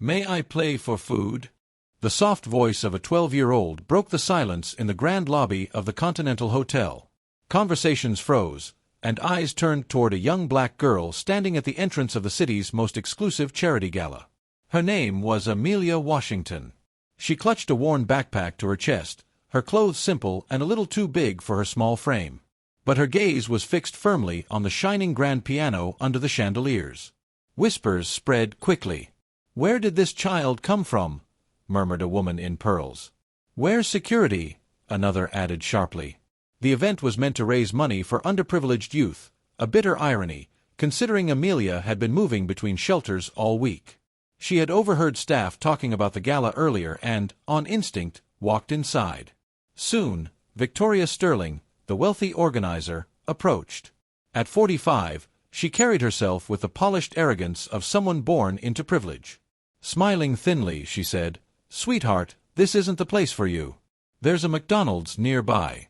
May I play for food? The soft voice of a 12-year-old broke the silence in the grand lobby of the Continental Hotel. Conversations froze, and eyes turned toward a young black girl standing at the entrance of the city's most exclusive charity gala. Her name was Amelia Washington. She clutched a worn backpack to her chest, her clothes simple and a little too big for her small frame. But her gaze was fixed firmly on the shining grand piano under the chandeliers. Whispers spread quickly. "Where did this child come from?" murmured a woman in pearls. "Where's security?" another added sharply. The event was meant to raise money for underprivileged youth, a bitter irony, considering Amelia had been moving between shelters all week. She had overheard staff talking about the gala earlier and, on instinct, walked inside. Soon, Victoria Sterling, the wealthy organizer, approached. At 45, she carried herself with the polished arrogance of someone born into privilege. Smiling thinly, she said, "Sweetheart, this isn't the place for you. There's a McDonald's nearby."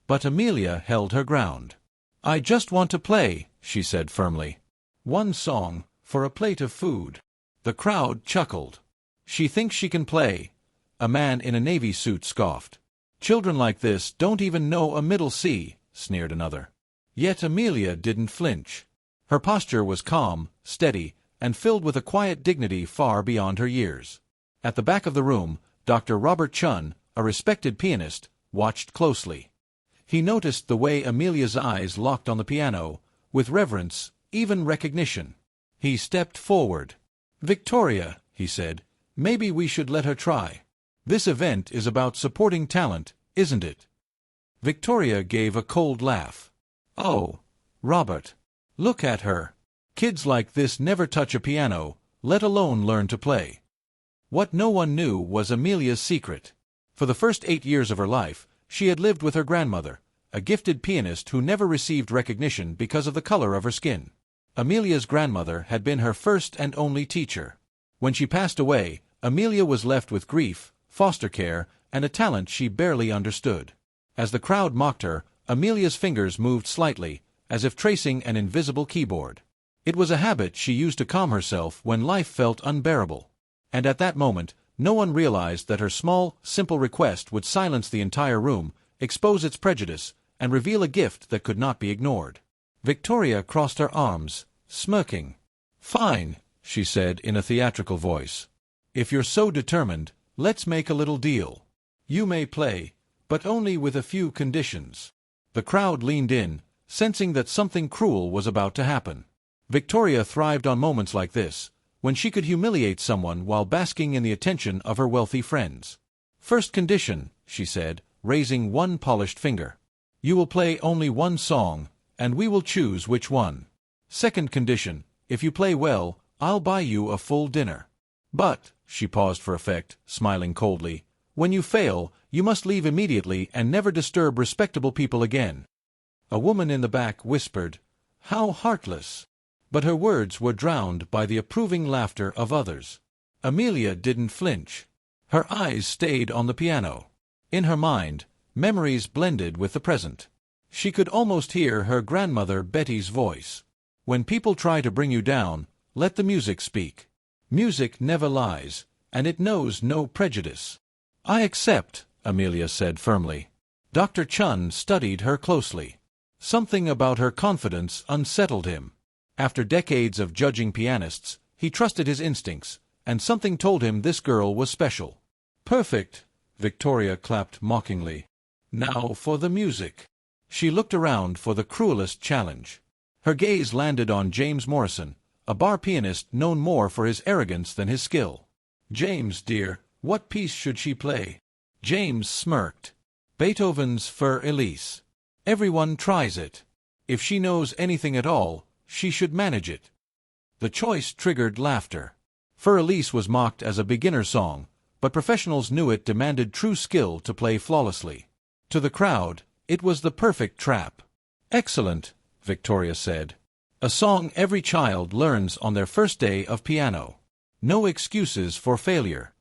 But Amelia held her ground. "I just want to play," she said firmly. "One song, for a plate of food." The crowd chuckled. "She thinks she can play," a man in a navy suit scoffed. "Children like this don't even know a middle C," sneered another. Yet Amelia didn't flinch. Her posture was calm, steady, and filled with a quiet dignity far beyond her years. At the back of the room, Dr. Robert Chun, a respected pianist, watched closely. He noticed the way Amelia's eyes locked on the piano, with reverence, even recognition. He stepped forward. "Victoria," he said, "maybe we should let her try. This event is about supporting talent, isn't it?" Victoria gave a cold laugh. "Oh, Robert. Look at her. Kids like this never touch a piano, let alone learn to play." What no one knew was Amelia's secret. For the first 8 years of her life, she had lived with her grandmother, a gifted pianist who never received recognition because of the color of her skin. Amelia's grandmother had been her first and only teacher. When she passed away, Amelia was left with grief, foster care, and a talent she barely understood. As the crowd mocked her, Amelia's fingers moved slightly, as if tracing an invisible keyboard. It was a habit she used to calm herself when life felt unbearable. And at that moment, no one realized that her small, simple request would silence the entire room, expose its prejudice, and reveal a gift that could not be ignored. Victoria crossed her arms, smirking. "Fine," she said in a theatrical voice. "If you're so determined, let's make a little deal. You may play, but only with a few conditions." The crowd leaned in, sensing that something cruel was about to happen. Victoria thrived on moments like this, when she could humiliate someone while basking in the attention of her wealthy friends. "First condition," she said, raising one polished finger. "You will play only one song, and we will choose which one. Second condition, if you play well, I'll buy you a full dinner. But," she paused for effect, smiling coldly, "when you fail, you must leave immediately and never disturb respectable people again." A woman in the back whispered, "How heartless!" But her words were drowned by the approving laughter of others. Amelia didn't flinch. Her eyes stayed on the piano. In her mind, memories blended with the present. She could almost hear her grandmother Betty's voice. "When people try to bring you down, let the music speak. Music never lies, and it knows no prejudice." "I accept," Amelia said firmly. Dr. Chun studied her closely. Something about her confidence unsettled him. After decades of judging pianists, he trusted his instincts, and something told him this girl was special. "Perfect," Victoria clapped mockingly. "Now for the music." She looked around for the cruelest challenge. Her gaze landed on James Morrison, a bar pianist known more for his arrogance than his skill. "James, dear, what piece should she play?" James smirked. "Beethoven's Für Elise. Everyone tries it. If she knows anything at all, she should manage it." The choice triggered laughter. Für Elise was mocked as a beginner song, but professionals knew it demanded true skill to play flawlessly. To the crowd, it was the perfect trap. "Excellent," Victoria said. "A song every child learns on their first day of piano. No excuses for failure."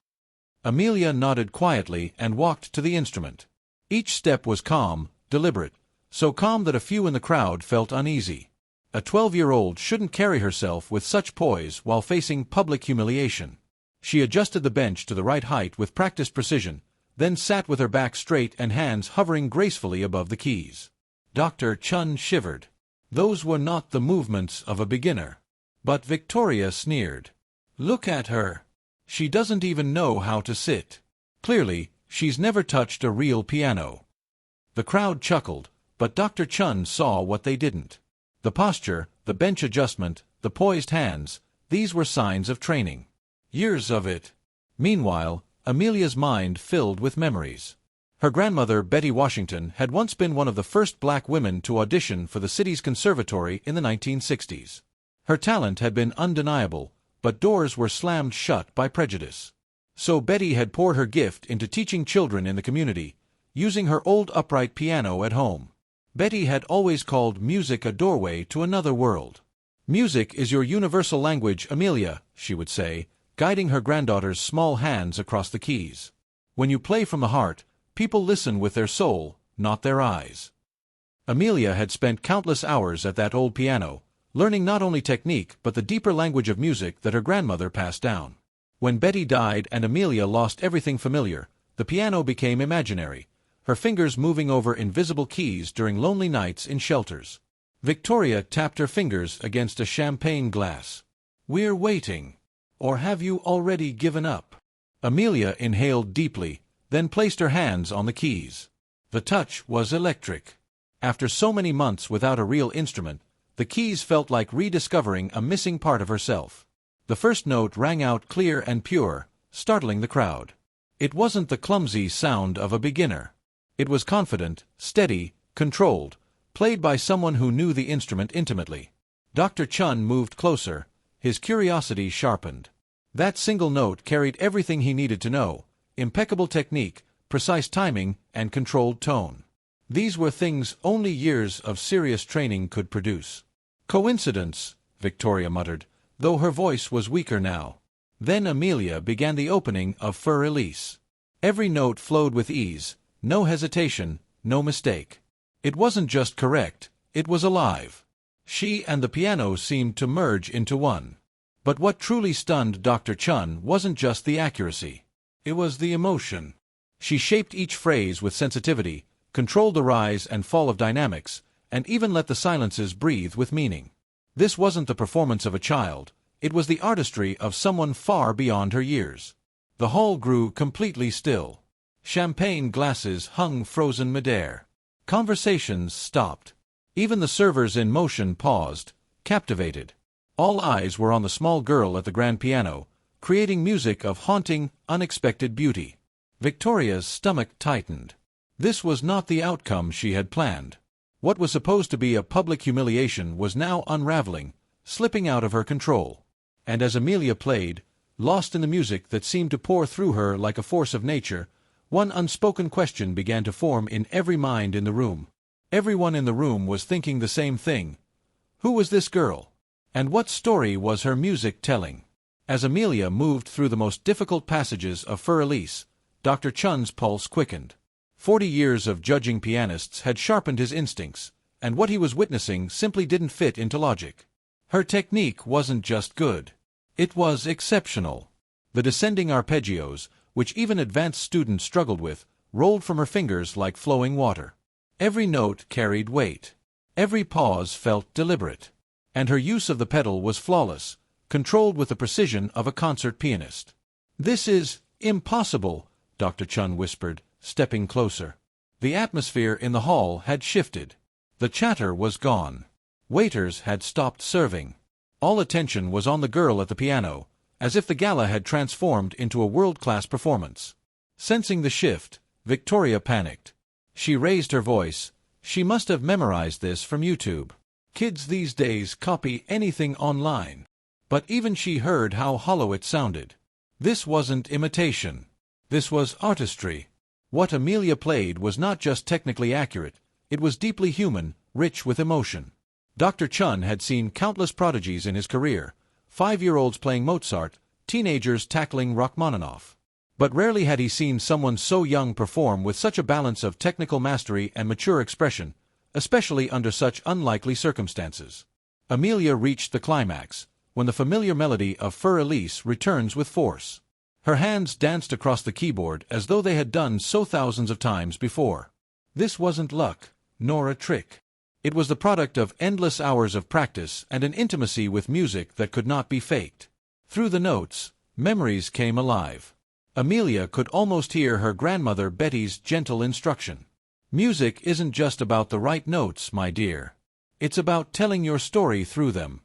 Amelia nodded quietly and walked to the instrument. Each step was calm, deliberate, so calm that a few in the crowd felt uneasy. A 12-year-old shouldn't carry herself with such poise while facing public humiliation. She adjusted the bench to the right height with practiced precision, then sat with her back straight and hands hovering gracefully above the keys. Dr. Chun shivered. Those were not the movements of a beginner. But Victoria sneered. Look at her. She doesn't even know how to sit. Clearly, she's never touched a real piano. The crowd chuckled, but Dr. Chun saw what they didn't. The posture, the bench adjustment, the poised hands, these were signs of training. Years of it. Meanwhile, Amelia's mind filled with memories. Her grandmother, Betty Washington, had once been one of the first black women to audition for the city's conservatory in the 1960s. Her talent had been undeniable, but doors were slammed shut by prejudice. So Betty had poured her gift into teaching children in the community, using her old upright piano at home. Betty had always called music a doorway to another world. "Music is your universal language, Amelia," she would say, guiding her granddaughter's small hands across the keys. "When you play from the heart, people listen with their soul, not their eyes." Amelia had spent countless hours at that old piano, learning not only technique but the deeper language of music that her grandmother passed down. When Betty died and Amelia lost everything familiar, the piano became imaginary, her fingers moving over invisible keys during lonely nights in shelters. Victoria tapped her fingers against a champagne glass. "We're waiting. Or have you already given up?" Amelia inhaled deeply, then placed her hands on the keys. The touch was electric. After so many months without a real instrument, the keys felt like rediscovering a missing part of herself. The first note rang out clear and pure, startling the crowd. It wasn't the clumsy sound of a beginner. It was confident, steady, controlled, played by someone who knew the instrument intimately. Dr. Chun moved closer, his curiosity sharpened. That single note carried everything he needed to know: impeccable technique, precise timing, and controlled tone. These were things only years of serious training could produce. "Coincidence," Victoria muttered, though her voice was weaker now. Then Amelia began the opening of Für Elise. Every note flowed with ease, no hesitation, no mistake. It wasn't just correct, it was alive. She and the piano seemed to merge into one. But what truly stunned Dr. Chun wasn't just the accuracy. It was the emotion. She shaped each phrase with sensitivity, controlled the rise and fall of dynamics, and even let the silences breathe with meaning. This wasn't the performance of a child, it was the artistry of someone far beyond her years. The hall grew completely still. Champagne glasses hung frozen midair. Conversations stopped. Even the servers in motion paused, captivated. All eyes were on the small girl at the grand piano, creating music of haunting, unexpected beauty. Victoria's stomach tightened. This was not the outcome she had planned. What was supposed to be a public humiliation was now unraveling, slipping out of her control. And as Amelia played, lost in the music that seemed to pour through her like a force of nature, one unspoken question began to form in every mind in the room. Everyone in the room was thinking the same thing. Who was this girl? And what story was her music telling? As Amelia moved through the most difficult passages of Für Elise, Dr. Chun's pulse quickened. 40 years of judging pianists had sharpened his instincts, and what he was witnessing simply didn't fit into logic. Her technique wasn't just good. It was exceptional. The descending arpeggios, which even advanced students struggled with, rolled from her fingers like flowing water. Every note carried weight. Every pause felt deliberate. And her use of the pedal was flawless, controlled with the precision of a concert pianist. "This is impossible," Dr. Chun whispered, stepping closer. The atmosphere in the hall had shifted. The chatter was gone. Waiters had stopped serving. All attention was on the girl at the piano, as if the gala had transformed into a world-class performance. Sensing the shift, Victoria panicked. She raised her voice. She must have memorized this from YouTube. Kids these days copy anything online. But even she heard how hollow it sounded. This wasn't imitation. This was artistry. What Amelia played was not just technically accurate, it was deeply human, rich with emotion. Dr. Chun had seen countless prodigies in his career, 5-year-olds playing Mozart, teenagers tackling Rachmaninoff. But rarely had he seen someone so young perform with such a balance of technical mastery and mature expression, especially under such unlikely circumstances. Amelia reached the climax, when the familiar melody of Für Elise returns with force. Her hands danced across the keyboard as though they had done so thousands of times before. This wasn't luck, nor a trick. It was the product of endless hours of practice and an intimacy with music that could not be faked. Through the notes, memories came alive. Amelia could almost hear her grandmother Betty's gentle instruction. Music isn't just about the right notes, my dear. It's about telling your story through them.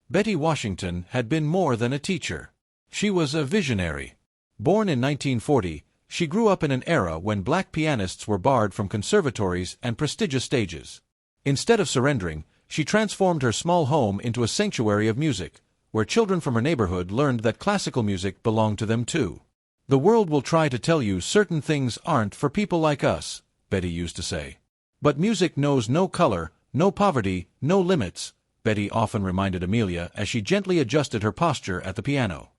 Betty Washington had been more than a teacher. She was a visionary. Born in 1940, she grew up in an era when black pianists were barred from conservatories and prestigious stages. Instead of surrendering, she transformed her small home into a sanctuary of music, where children from her neighborhood learned that classical music belonged to them too. "The world will try to tell you certain things aren't for people like us," Betty used to say. "But music knows no color, no poverty, no limits," Betty often reminded Amelia as she gently adjusted her posture at the piano.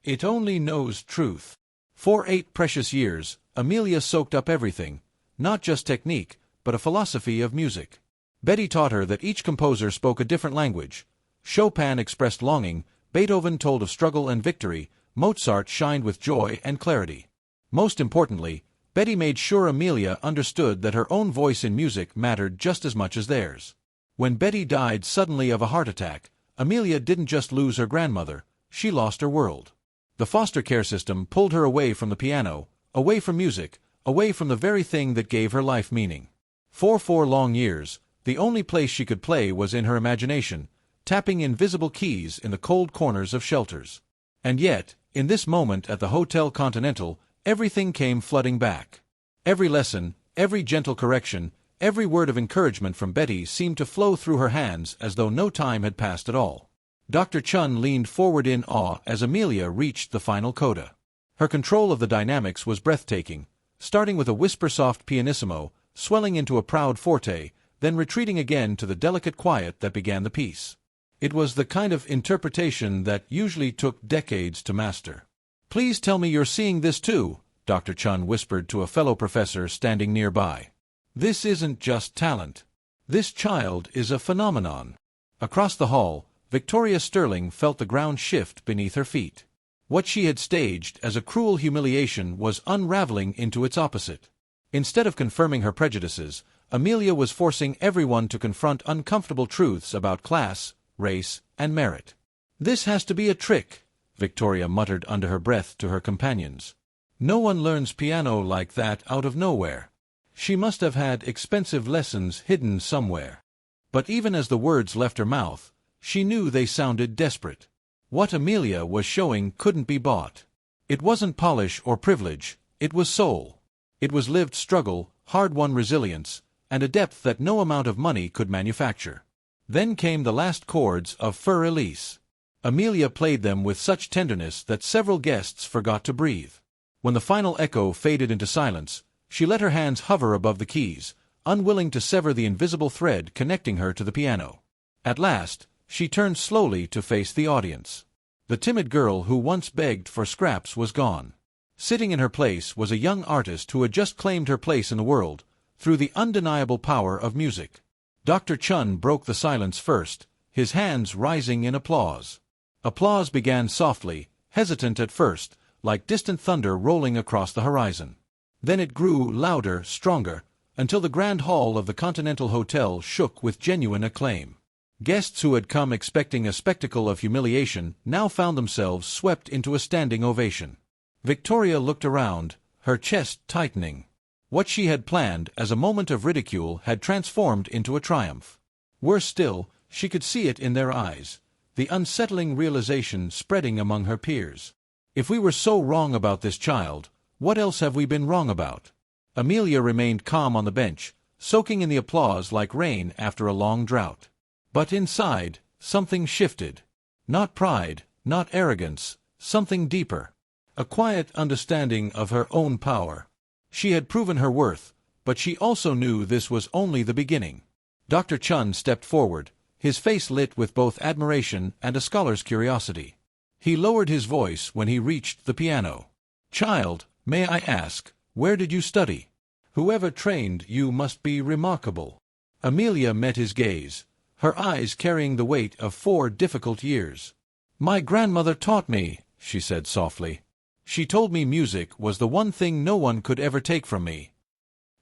"It only knows truth." For 8 precious years, Amelia soaked up everything, not just technique, but a philosophy of music. Betty taught her that each composer spoke a different language. Chopin expressed longing, Beethoven told of struggle and victory, Mozart shined with joy and clarity. Most importantly, Betty made sure Amelia understood that her own voice in music mattered just as much as theirs. When Betty died suddenly of a heart attack, Amelia didn't just lose her grandmother, she lost her world. The foster care system pulled her away from the piano, away from music, away from the very thing that gave her life meaning. For 4 long years, the only place she could play was in her imagination, tapping invisible keys in the cold corners of shelters. And yet, in this moment at the Hotel Continental, everything came flooding back. Every lesson, every gentle correction, every word of encouragement from Betty seemed to flow through her hands as though no time had passed at all. Dr. Chun leaned forward in awe as Amelia reached the final coda. Her control of the dynamics was breathtaking, starting with a whisper-soft pianissimo, swelling into a proud forte, then retreating again to the delicate quiet that began the piece. It was the kind of interpretation that usually took decades to master. "Please tell me you're seeing this too," Dr. Chun whispered to a fellow professor standing nearby. "This isn't just talent. This child is a phenomenon." Across the hall, Victoria Sterling felt the ground shift beneath her feet. What she had staged as a cruel humiliation was unraveling into its opposite. Instead of confirming her prejudices, Amelia was forcing everyone to confront uncomfortable truths about class, race, and merit. "This has to be a trick," Victoria muttered under her breath to her companions. "No one learns piano like that out of nowhere. She must have had expensive lessons hidden somewhere." But even as the words left her mouth, she knew they sounded desperate. What Amelia was showing couldn't be bought. It wasn't polish or privilege, it was soul. It was lived struggle, hard-won resilience, and a depth that no amount of money could manufacture. Then came the last chords of Fur Elise. Amelia played them with such tenderness that several guests forgot to breathe. When the final echo faded into silence, she let her hands hover above the keys, unwilling to sever the invisible thread connecting her to the piano. At last, she turned slowly to face the audience. The timid girl who once begged for scraps was gone. Sitting in her place was a young artist who had just claimed her place in the world, through the undeniable power of music. Dr. Chun broke the silence first, his hands rising in applause. Applause began softly, hesitant at first, like distant thunder rolling across the horizon. Then it grew louder, stronger, until the grand hall of the Continental Hotel shook with genuine acclaim. Guests who had come expecting a spectacle of humiliation now found themselves swept into a standing ovation. Victoria looked around, her chest tightening. What she had planned as a moment of ridicule had transformed into a triumph. Worse still, she could see it in their eyes, the unsettling realization spreading among her peers. If we were so wrong about this child, what else have we been wrong about? Amelia remained calm on the bench, soaking in the applause like rain after a long drought. But inside, something shifted. Not pride, not arrogance, something deeper. A quiet understanding of her own power. She had proven her worth, but she also knew this was only the beginning. Dr. Chun stepped forward, his face lit with both admiration and a scholar's curiosity. He lowered his voice when he reached the piano. "Child, may I ask, where did you study? Whoever trained you must be remarkable." Amelia met his gaze, her eyes carrying the weight of 4 difficult years. "My grandmother taught me," she said softly. She told me music was the one thing no one could ever take from me.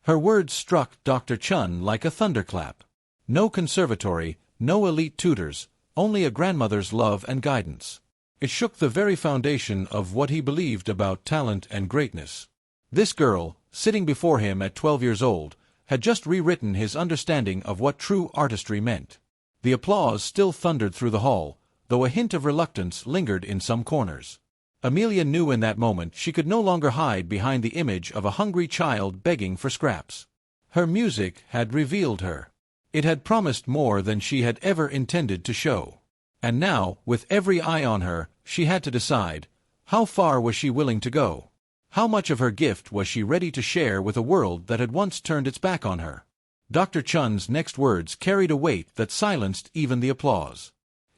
Her words struck Dr. Chun like a thunderclap. No conservatory, no elite tutors, only a grandmother's love and guidance. It shook the very foundation of what he believed about talent and greatness. This girl, sitting before him at 12 years old, had just rewritten his understanding of what true artistry meant. The applause still thundered through the hall, though a hint of reluctance lingered in some corners. Amelia knew in that moment she could no longer hide behind the image of a hungry child begging for scraps. Her music had revealed her. It had promised more than she had ever intended to show. And now, with every eye on her, she had to decide, how far was she willing to go? How much of her gift was she ready to share with a world that had once turned its back on her? Dr. Chun's next words carried a weight that silenced even the applause.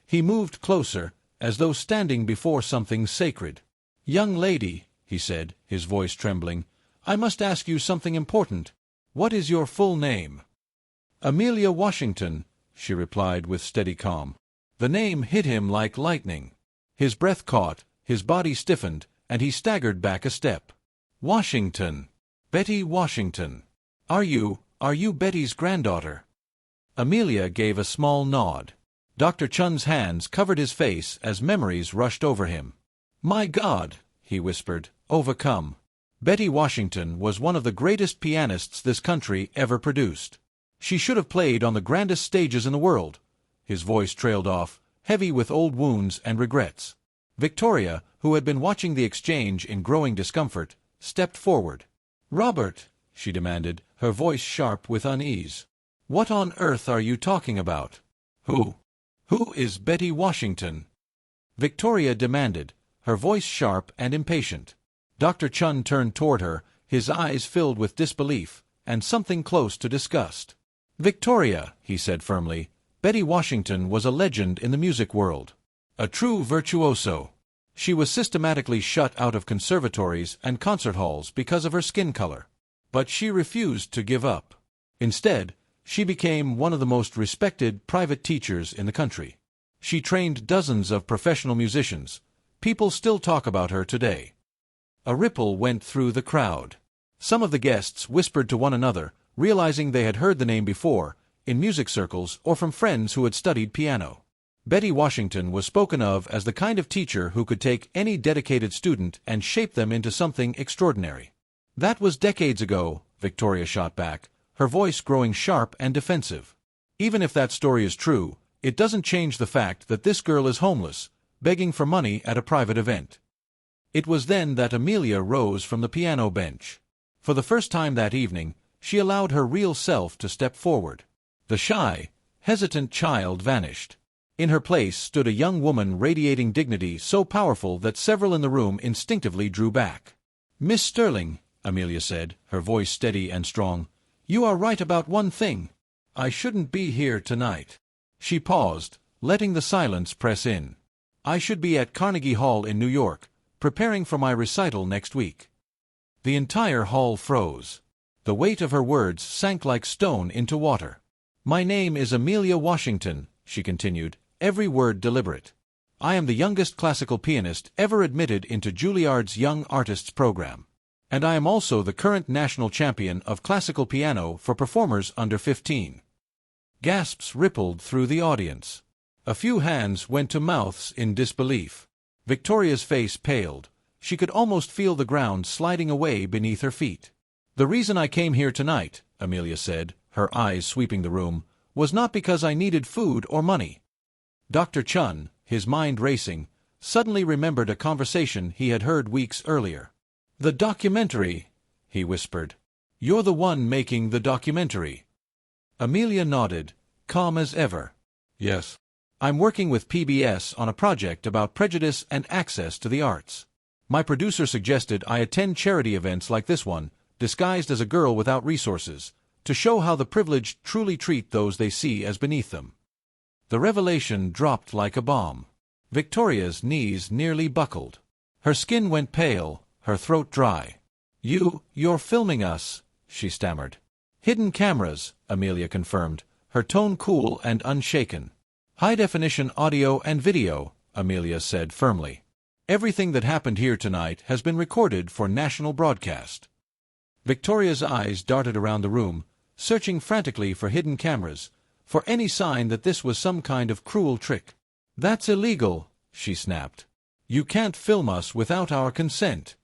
He moved closer, as though standing before something sacred. "Young lady," he said, his voice trembling, "I must ask you something important. What is your full name?" "Amelia Washington," she replied with steady calm. The name hit him like lightning. His breath caught, his body stiffened, and he staggered back a step. "Washington. Betty Washington. Are you Betty's granddaughter?" Amelia gave a small nod. Dr. Chun's hands covered his face as memories rushed over him. "My God," he whispered, overcome. Betty Washington was one of the greatest pianists this country ever produced. She should have played on the grandest stages in the world. His voice trailed off, heavy with old wounds and regrets. Victoria, who had been watching the exchange in growing discomfort, stepped forward. "Robert," she demanded, her voice sharp with unease. "What on earth are you talking about? Who is Betty Washington?" Victoria demanded, her voice sharp and impatient. Dr. Chun turned toward her, his eyes filled with disbelief, and something close to disgust. "Victoria," he said firmly, "Betty Washington was a legend in the music world. A true virtuoso. She was systematically shut out of conservatories and concert halls because of her skin color. But she refused to give up. Instead, she became one of the most respected private teachers in the country. She trained dozens of professional musicians. People still talk about her today." A ripple went through the crowd. Some of the guests whispered to one another, realizing they had heard the name before, in music circles or from friends who had studied piano. Betty Washington was spoken of as the kind of teacher who could take any dedicated student and shape them into something extraordinary. "That was decades ago," Victoria shot back, her voice growing sharp and defensive. "Even if that story is true, it doesn't change the fact that this girl is homeless, begging for money at a private event." It was then that Amelia rose from the piano bench. For the first time that evening, she allowed her real self to step forward. The shy, hesitant child vanished. In her place stood a young woman radiating dignity so powerful that several in the room instinctively drew back. "Miss Sterling," Amelia said, her voice steady and strong, "you are right about one thing. I shouldn't be here tonight." She paused, letting the silence press in. "I should be at Carnegie Hall in New York, preparing for my recital next week." The entire hall froze. The weight of her words sank like stone into water. "My name is Amelia Washington," she continued, every word deliberate. "I am the youngest classical pianist ever admitted into Juilliard's Young Artists program. And I am also the current national champion of classical piano for performers under 15. Gasps rippled through the audience. A few hands went to mouths in disbelief. Victoria's face paled. She could almost feel the ground sliding away beneath her feet. "The reason I came here tonight," Amelia said, her eyes sweeping the room, "was not because I needed food or money." Dr. Chun, his mind racing, suddenly remembered a conversation he had heard weeks earlier. "The documentary," he whispered. "You're the one making the documentary." Amelia nodded, calm as ever. "Yes. I'm working with PBS on a project about prejudice and access to the arts. My producer suggested I attend charity events like this one, disguised as a girl without resources, to show how the privileged truly treat those they see as beneath them." The revelation dropped like a bomb. Victoria's knees nearly buckled. Her skin went pale, her throat dry. You're filming us," she stammered. "Hidden cameras," Amelia confirmed, her tone cool and unshaken. "High-definition audio and video," Amelia said firmly. Everything that happened here tonight has been recorded for national broadcast. Victoria's eyes darted around the room, searching frantically for hidden cameras, for any sign that this was some kind of cruel trick. "That's illegal," she snapped. "You can't film us without our consent."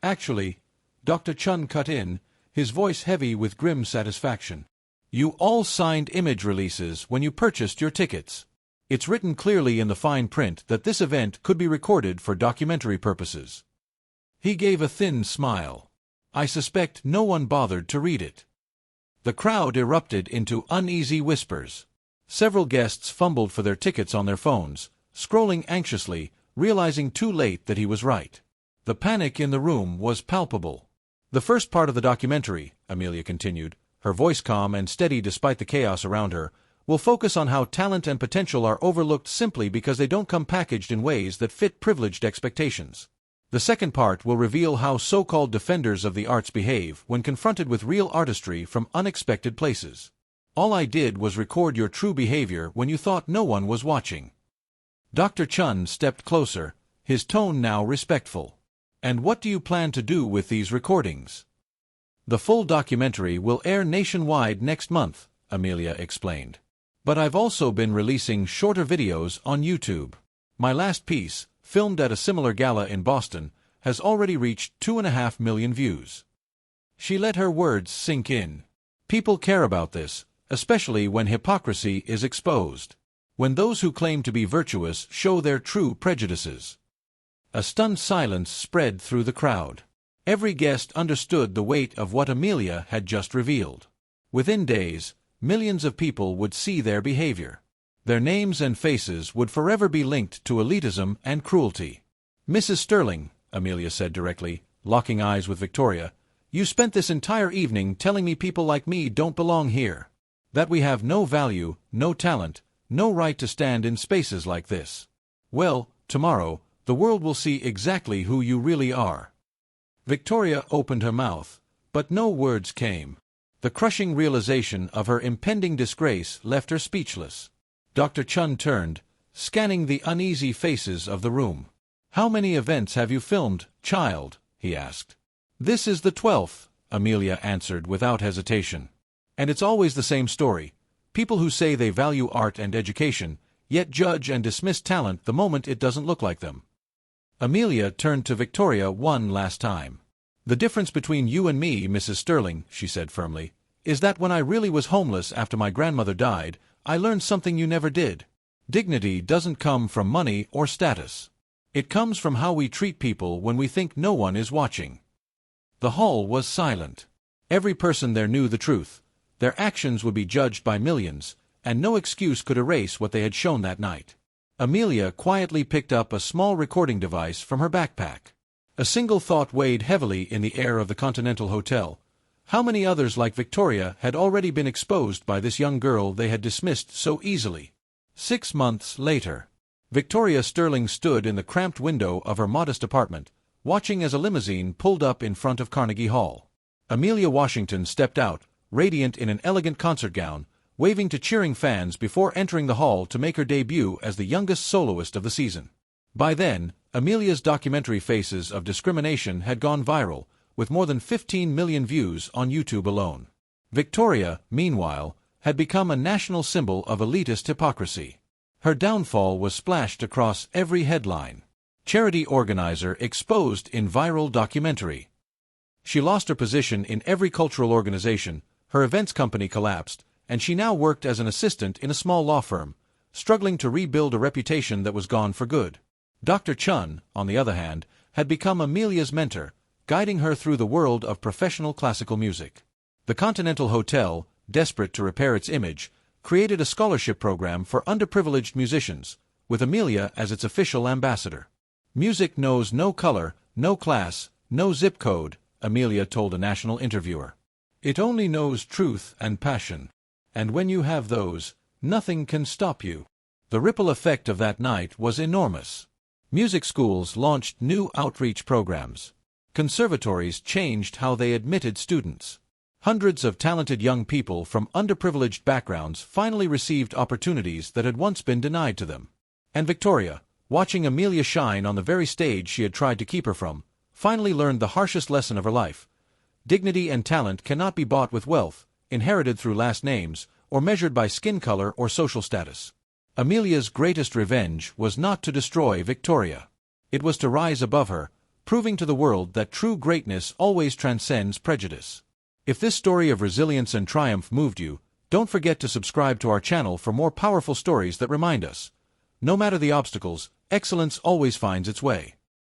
"Actually," Dr. Chun cut in, his voice heavy with grim satisfaction, "you all signed image releases when you purchased your tickets. It's written clearly in the fine print that this event could be recorded for documentary purposes." He gave a thin smile. "I suspect no one bothered to read it." The crowd erupted into uneasy whispers. Several guests fumbled for their tickets on their phones, scrolling anxiously, realizing too late that he was right. The panic in the room was palpable. "The first part of the documentary," Amelia continued, her voice calm and steady despite the chaos around her, "will focus on how talent and potential are overlooked simply because they don't come packaged in ways that fit privileged expectations. The second part will reveal how so-called defenders of the arts behave when confronted with real artistry from unexpected places. All I did was record your true behavior when you thought no one was watching." Dr. Chun stepped closer, his tone now respectful. "And what do you plan to do with these recordings?" "The full documentary will air nationwide next month," Amelia explained. "But I've also been releasing shorter videos on YouTube. My last piece, filmed at a similar gala in Boston, has already reached 2.5 million views." She let her words sink in. People care about this, especially when hypocrisy is exposed. When those who claim to be virtuous show their true prejudices. A stunned silence spread through the crowd. Every guest understood the weight of what Amelia had just revealed. Within days, millions of people would see their behavior. Their names and faces would forever be linked to elitism and cruelty. "Mrs. Sterling," Amelia said directly, locking eyes with Victoria, "you spent this entire evening telling me people like me don't belong here. That we have no value, no talent, no right to stand in spaces like this. Well, tomorrow, the world will see exactly who you really are." Victoria opened her mouth, but no words came. The crushing realization of her impending disgrace left her speechless. Dr. Chun turned, scanning the uneasy faces of the room. "How many events have you filmed, child?" he asked. "This is the 12th, Amelia answered without hesitation. "And it's always the same story. People who say they value art and education, yet judge and dismiss talent the moment it doesn't look like them." Amelia turned to Victoria one last time. "The difference between you and me, Mrs. Sterling," she said firmly, "is that when I really was homeless after my grandmother died, I learned something you never did. Dignity doesn't come from money or status. It comes from how we treat people when we think no one is watching." The hall was silent. Every person there knew the truth. Their actions would be judged by millions, and no excuse could erase what they had shown that night. Amelia quietly picked up a small recording device from her backpack. A single thought weighed heavily in the air of the Continental Hotel. How many others like Victoria had already been exposed by this young girl they had dismissed so easily? 6 months later, Victoria Sterling stood in the cramped window of her modest apartment, watching as a limousine pulled up in front of Carnegie Hall. Amelia Washington stepped out, radiant in an elegant concert gown, waving to cheering fans before entering the hall to make her debut as the youngest soloist of the season. By then, Amelia's documentary Faces of Discrimination had gone viral, with more than 15 million views on YouTube alone. Victoria, meanwhile, had become a national symbol of elitist hypocrisy. Her downfall was splashed across every headline. Charity organizer exposed in viral documentary. She lost her position in every cultural organization, her events company collapsed, and she now worked as an assistant in a small law firm, struggling to rebuild a reputation that was gone for good. Dr. Chun, on the other hand, had become Amelia's mentor, guiding her through the world of professional classical music. The Continental Hotel, desperate to repair its image, created a scholarship program for underprivileged musicians, with Amelia as its official ambassador. "Music knows no color, no class, no zip code," Amelia told a national interviewer. "It only knows truth and passion. And when you have those, nothing can stop you." The ripple effect of that night was enormous. Music schools launched new outreach programs. Conservatories changed how they admitted students. Hundreds of talented young people from underprivileged backgrounds finally received opportunities that had once been denied to them. And Victoria, watching Amelia shine on the very stage she had tried to keep her from, finally learned the harshest lesson of her life. Dignity and talent cannot be bought with wealth, inherited through last names, or measured by skin color or social status. Amelia's greatest revenge was not to destroy Victoria. It was to rise above her, proving to the world that true greatness always transcends prejudice. If this story of resilience and triumph moved you, don't forget to subscribe to our channel for more powerful stories that remind us, no matter the obstacles, excellence always finds its way.